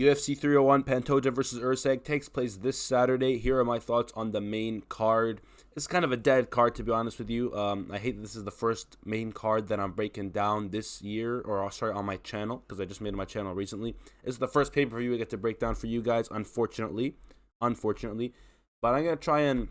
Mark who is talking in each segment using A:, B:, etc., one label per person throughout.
A: UFC 301 PANTOJA versus ERCEG takes place this Saturday. Here are my thoughts on the main card. It's kind of a dead card, to be honest with you. I hate that this is the first main card that I'm breaking down this year, or sorry, on my channel, because I just made my channel recently. It's the first pay-per-view I get to break down for you guys, unfortunately. But I'm gonna try and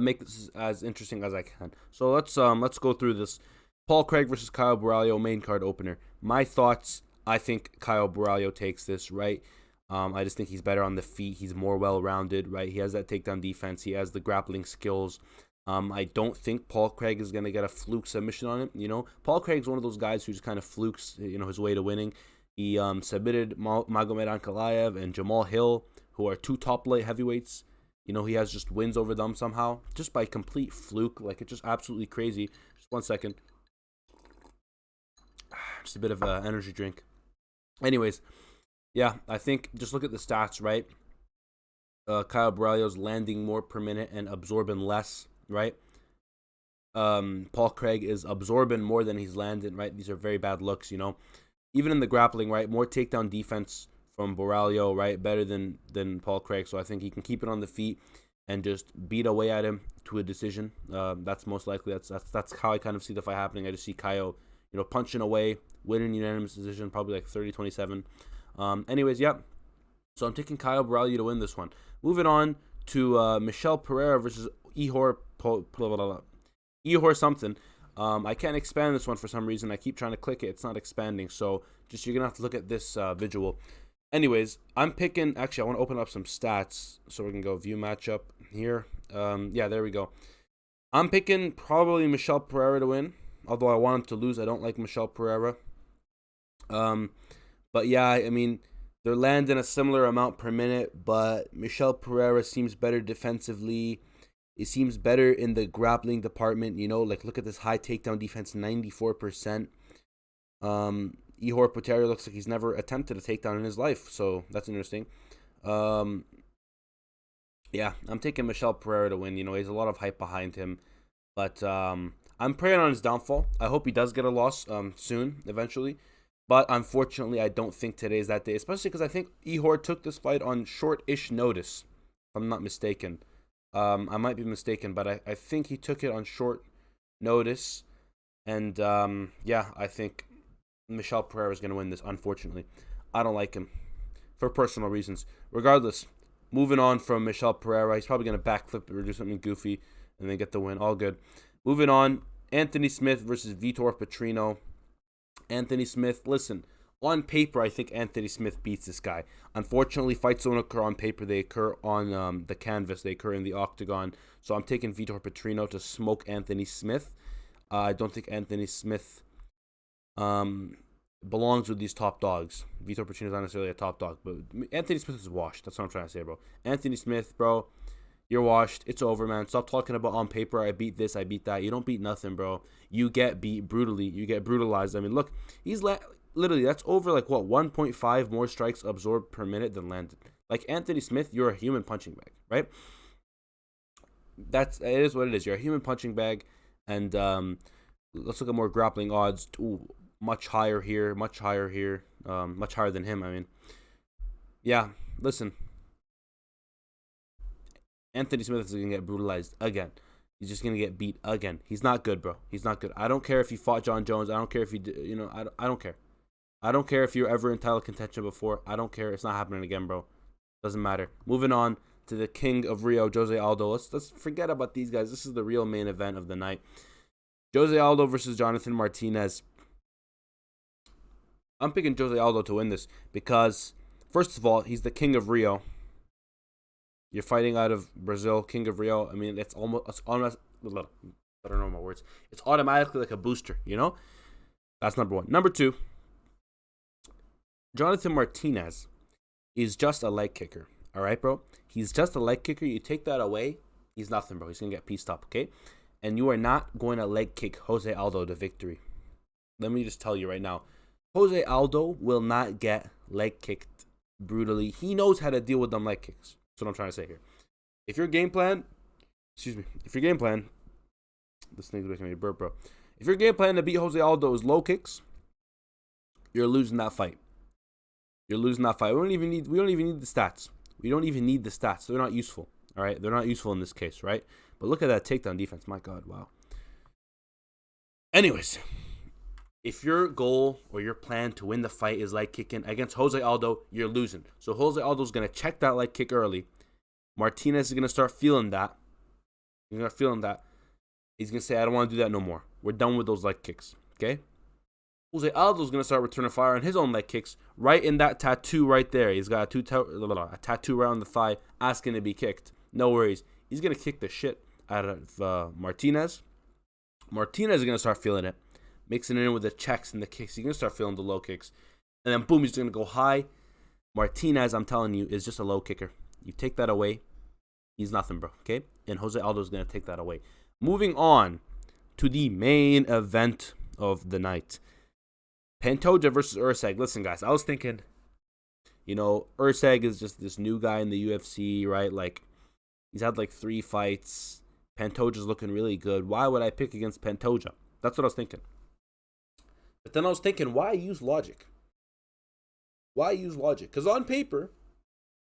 A: make this as interesting as I can. So let's go through this. Paul Craig versus Kyle Borralho, main card opener. My thoughts. I think Kyle Borralho takes this, right? I just think he's better on the feet. He's more well-rounded, right? He has that takedown defense. He has the grappling skills. I don't think Paul Craig is going to get a fluke submission on him. You know, Paul Craig's one of those guys who just kind of flukes, his way to winning. He submitted Magomed Ankalaev and Jamal Hill, who are two top light heavyweights. He has just wins over them somehow, just by complete fluke. Like, it's just absolutely crazy. Just 1 second. Just a bit of an energy drink. Anyways, yeah, I think just look at the stats, right? Kyle Borralho's landing more per minute and absorbing less, right? Paul Craig is absorbing more than he's landing, right? These are very bad looks, Even in the grappling, right? More takedown defense from Borralho, right? Better than Paul Craig. So I think he can keep it on the feet and just beat away at him to a decision. That's most likely. That's how I kind of see the fight happening. I just see Kyle, punching away, winning unanimous decision, probably like 30-27. Anyways, yeah. So I'm taking Kyle Borralho to win this one. Moving on to Michel Pereira versus Ihor something. I can't expand this one for some reason. I keep trying to click it. It's not expanding. So you're going to have to look at this visual. Anyways, I'm picking... Actually, I want to open up some stats so we can go view matchup here. Yeah, there we go. I'm picking probably Michel Pereira to win. Although I want him to lose. I don't like Michel Pereira. But yeah, I mean, they're landing a similar amount per minute, but Michel Pereira seems better defensively. It seems better in the grappling department, like look at this high takedown defense, 94%. Ihor Potieria looks like he's never attempted a takedown in his life, so that's interesting. Yeah, I'm taking Michel Pereira to win. He has a lot of hype behind him, but I'm praying on his downfall. I hope he does get a loss soon, eventually. But unfortunately, I don't think today is that day, especially because I think Ihor took this fight on short-ish notice, if I'm not mistaken. I might be mistaken, but I think he took it on short notice. And, yeah, I think Michel Pereira is going to win this, unfortunately. I don't like him for personal reasons. Regardless, moving on from Michel Pereira, he's probably going to backflip or do something goofy and then get the win. All good. Moving on, Anthony Smith versus Vitor Petrino. Anthony Smith, listen, on paper, I think Anthony Smith beats this guy. Unfortunately, fights don't occur on paper. They occur on the canvas. They occur in the octagon. So I'm taking Vitor Petrino to smoke Anthony Smith. I don't think Anthony Smith belongs with these top dogs. Vitor Petrino is not necessarily a top dog, but Anthony Smith is washed. That's what I'm trying to say, bro. Anthony Smith, bro, you're washed. It's over, man. Stop talking about on paper, I beat this, I beat that. You don't beat nothing, bro. You get beat brutally. You get brutalized. I mean, look, he's literally, that's over, 1.5 more strikes absorbed per minute than landed. Like, Anthony Smith, you're a human punching bag, right? It is what it is. You're a human punching bag. And let's look at more grappling odds. Ooh, much higher here. Much higher than him, I mean. Yeah, listen. Anthony Smith is going to get brutalized again. He's just going to get beat again. He's not good, bro. He's not good. I don't care if he fought John Jones. I don't care if he, I don't care. I don't care if you're ever in title contention before. I don't care. It's not happening again, bro. Doesn't matter. Moving on to the king of Rio, Jose Aldo. Let's forget about these guys. This is the real main event of the night. Jose Aldo versus Jonathan Martinez. I'm picking Jose Aldo to win this because, first of all, he's the king of Rio. You're fighting out of Brazil, king of Rio. I mean, it's almost, I don't know my words. It's automatically like a booster, That's number one. Number two, Jonathan Martinez is just a leg kicker. All right, bro? He's just a leg kicker. You take that away, he's nothing, bro. He's going to get pieced up, okay? And you are not going to leg kick Jose Aldo to victory. Let me just tell you right now. Jose Aldo will not get leg kicked brutally. He knows how to deal with them leg kicks. That's what I'm trying to say here. If your game plan, this thing's making me burp, bro. If your game plan to beat Jose Aldo is low kicks, you're losing that fight. You're losing that fight. We don't even need the stats. We don't even need the stats. They're not useful. All right, they're not useful in this case, right? But look at that takedown defense. My God, wow. Anyways, if your goal or your plan to win the fight is leg kicking against Jose Aldo, you're losing. So Jose Aldo's gonna check that leg kick early. Martinez is gonna start feeling that. He's gonna feeling that. He's gonna say, "I don't want to do that no more. We're done with those leg kicks." Okay. Jose Aldo's gonna start returning fire on his own leg kicks, right in that tattoo right there. He's got a tattoo right on the thigh, asking to be kicked. No worries. He's gonna kick the shit out of Martinez. Martinez is gonna start feeling it, mixing it in with the checks and the kicks. He's gonna start feeling the low kicks, and then boom, he's gonna go high. Martinez, I'm telling you, is just a low kicker. You take that away, he's nothing, bro. Okay, and Jose Aldo is gonna take that away. Moving on to the main event of the night. Pantoja versus ERCEG. Listen, guys, I was thinking, ERCEG is just this new guy in the UFC, right? Like, he's had like 3 fights. Pantoja's looking really good. Why would I pick against Pantoja? That's what I was thinking. But then I was thinking, why use logic? Why use logic? Because on paper,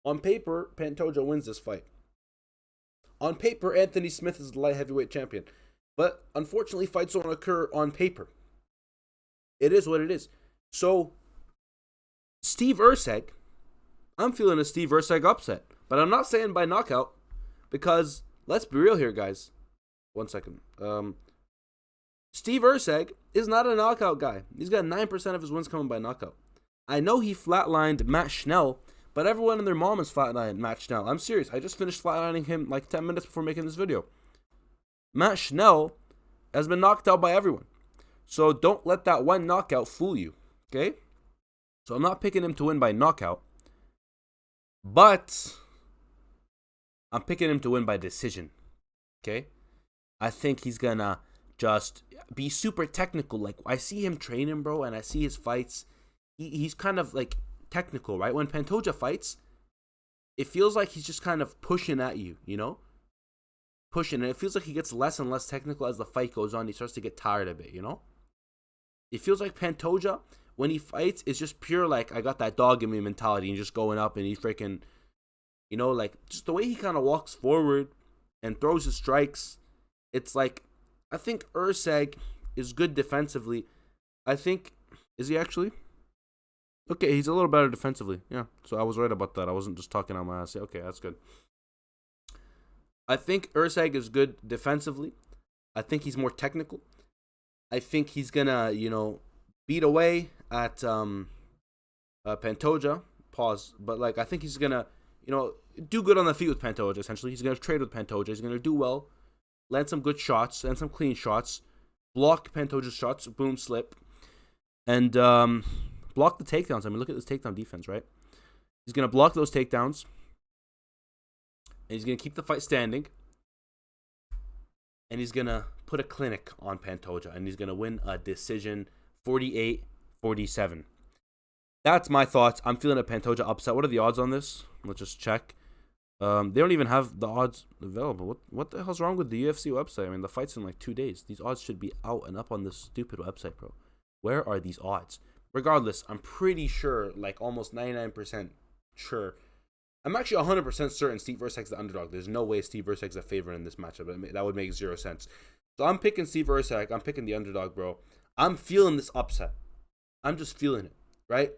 A: Pantoja wins this fight. On paper, Anthony Smith is the light heavyweight champion. But unfortunately, fights don't occur on paper. It is what it is. So, Steve ERCEG, I'm feeling a Steve ERCEG upset. But I'm not saying by knockout, because let's be real here, guys. 1 second. Steve ERCEG is not a knockout guy. He's got 9% of his wins coming by knockout. I know he flatlined Matt Schnell, but everyone and their mom has flatlined Matt Schnell. I'm serious. I just finished flatlining him like 10 minutes before making this video. Matt Schnell has been knocked out by everyone. So don't let that one knockout fool you, okay? So I'm not picking him to win by knockout, but I'm picking him to win by decision, okay? I think he's gonna just be super technical. Like, I see him training, bro, and I see his fights. He's kind of like technical, right? When Pantoja fights, it feels like he's just kind of pushing at you, Pushing, and it feels like he gets less and less technical as the fight goes on. He starts to get tired of it, It feels like Pantoja, when he fights, is just pure, like, I got that dog in me mentality, and just going up, and he's freaking, like, just the way he kind of walks forward and throws his strikes. It's like, I think ERCEG is good defensively. Is he actually? Okay, he's a little better defensively. Yeah, so I was right about that. I wasn't just talking on my ass. Okay, that's good. I think ERCEG is good defensively. I think he's more technical. I think he's gonna, beat away at Pantoja. Pause. But I think he's gonna, do good on the feet with Pantoja. Essentially, he's gonna trade with Pantoja. He's gonna do well, land some good shots, land some clean shots, block Pantoja's shots, boom, slip, and block the takedowns. I mean, look at this takedown defense, right? He's gonna block those takedowns. And he's going to keep the fight standing. And he's going to put a clinic on Pantoja. And he's going to win a decision 48-47. That's my thoughts. I'm feeling a Pantoja upset. What are the odds on this? Let's just check. They don't even have the odds available. What the hell's wrong with the UFC website? I mean, the fight's in like 2 days. These odds should be out and up on this stupid website, bro. Where are these odds? Regardless, I'm pretty sure, like almost 99% sure, I'm actually 100% certain Steve ERCEG's the underdog. There's no way Steve ERCEG's a favorite in this matchup. That would make zero sense. So I'm picking Steve ERCEG. I'm picking the underdog, bro. I'm feeling this upset. I'm just feeling it, right?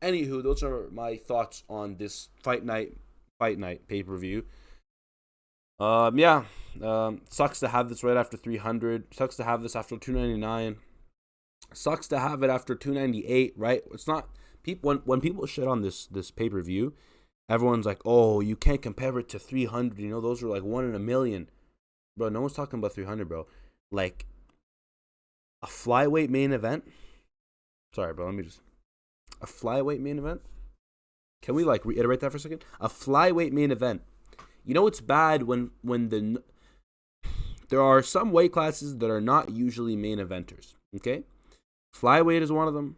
A: Anywho, those are my thoughts on this fight night pay-per-view. Sucks to have this right after 300. Sucks to have this after 299. Sucks to have it after 298, right? It's not people when people shit on this pay-per-view. Everyone's like, oh, you can't compare it to 300. Those are like 1 in a million. Bro, no one's talking about 300, bro. Like, a flyweight main event? Sorry, bro, a flyweight main event? Can we, reiterate that for a second? A flyweight main event. It's bad when there are some weight classes that are not usually main eventers, okay? Flyweight is one of them.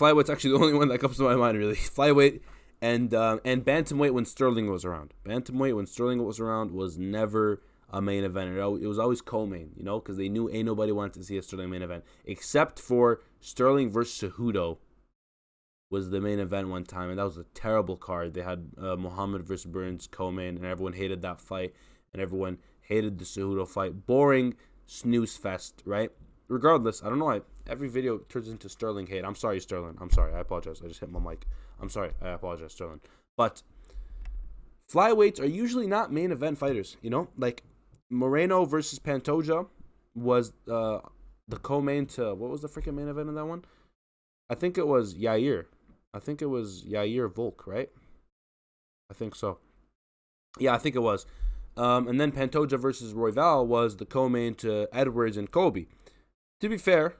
A: Flyweight's actually the only one that comes to my mind, really. Flyweight and bantamweight when Sterling was around. Bantamweight when Sterling was around was never a main event. It was always co-main, because they knew ain't nobody wanted to see a Sterling main event except for Sterling versus Cejudo was the main event one time, and that was a terrible card. They had Muhammad versus Burns co-main, and everyone hated that fight, and everyone hated the Cejudo fight. Boring snooze fest, right? Regardless, I don't know why every video turns into Sterling hate. I'm sorry, Sterling. I'm sorry. I apologize. I just hit my mic. I'm sorry. I apologize, Sterling. But flyweights are usually not main event fighters, you know? Like, Moreno versus Pantoja was the co-main to, what was the freaking main event in that one? I think it was Yair. I think it was Yair Volk, right? I think so. Yeah, I think it was. And then Pantoja versus Royval was the co-main to Edwards and Kobe. To be fair,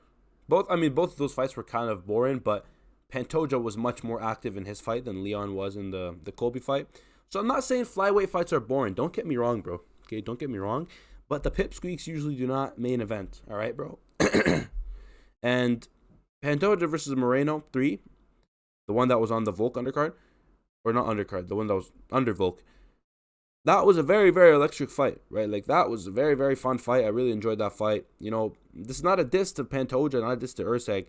A: both of those fights were kind of boring, but Pantoja was much more active in his fight than Leon was in the Kobe fight. So I'm not saying flyweight fights are boring. Don't get me wrong, bro. Okay, don't get me wrong. But the pipsqueaks usually do not main event. All right, bro? And Pantoja versus Moreno 3, the one that was on the Volk undercard, or not undercard, the one that was under Volk. That was a very, very electric fight, right? Like, that was a very, very fun fight. I really enjoyed that fight. You know, this is not a diss to Pantoja, not a diss to ERCEG,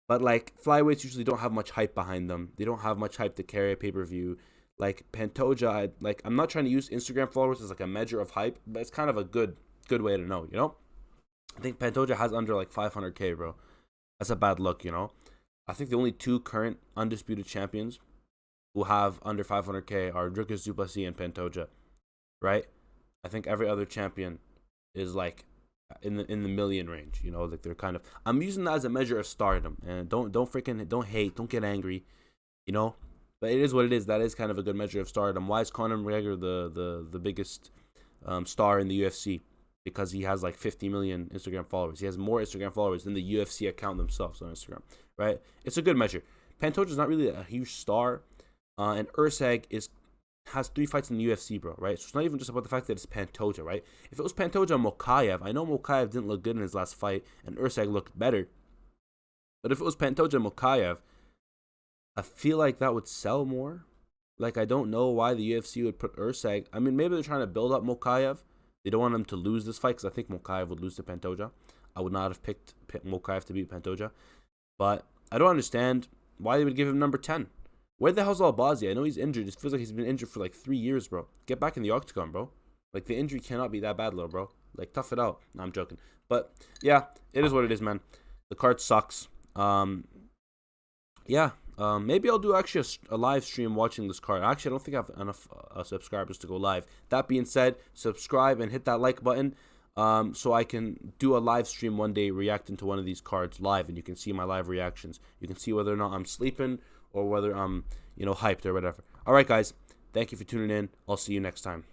A: but, like, flyweights usually don't have much hype behind them. They don't have much hype to carry a pay-per-view. Like, Pantoja, I'm not trying to use Instagram followers as, like, a measure of hype, but it's kind of a good way to know, you know? I think Pantoja has under, like, 500K, bro. That's a bad look, you know? I think the only two current undisputed champions who have under 500K are Dricus du Plessis and Pantoja, right? I think every other champion is like in the million range, you know, like they're kind of, I'm using that as a measure of stardom, and don't hate, don't get angry, you know, but it is what it is. That is kind of a good measure of stardom. Why is Conor McGregor the biggest star in the UFC? Because he has like 50 million Instagram followers. He has more Instagram followers than the UFC account themselves on Instagram, right? It's a good measure. Pantoja's not really a huge star, and ERCEG has 3 fights in the UFC, bro, right? So it's not even just about the fact that it's Pantoja, right? If it was Pantoja and Mokaev, I know Mokaev didn't look good in his last fight, and ERCEG looked better. But if it was Pantoja and Mokaev, I feel like that would sell more. Like, I don't know why the UFC would put ERCEG. I mean, maybe they're trying to build up Mokaev. They don't want him to lose this fight, because I think Mokaev would lose to Pantoja. I would not have picked Mokaev to beat Pantoja. But I don't understand why they would give him number 10. Where the hell's Albazi? I know he's injured. It feels like he's been injured for like 3 years, bro. Get back in the octagon, bro. Like, the injury cannot be that bad, little bro. Like, tough it out. No, I'm joking. But, yeah, it is what it is, man. The card sucks. Maybe I'll do actually a live stream watching this card. Actually, I don't think I have enough subscribers to go live. That being said, subscribe and hit that like button so I can do a live stream one day reacting to one of these cards live, and you can see my live reactions. You can see whether or not I'm sleeping or whether I'm, hyped or whatever. All right, guys. Thank you for tuning in. I'll see you next time.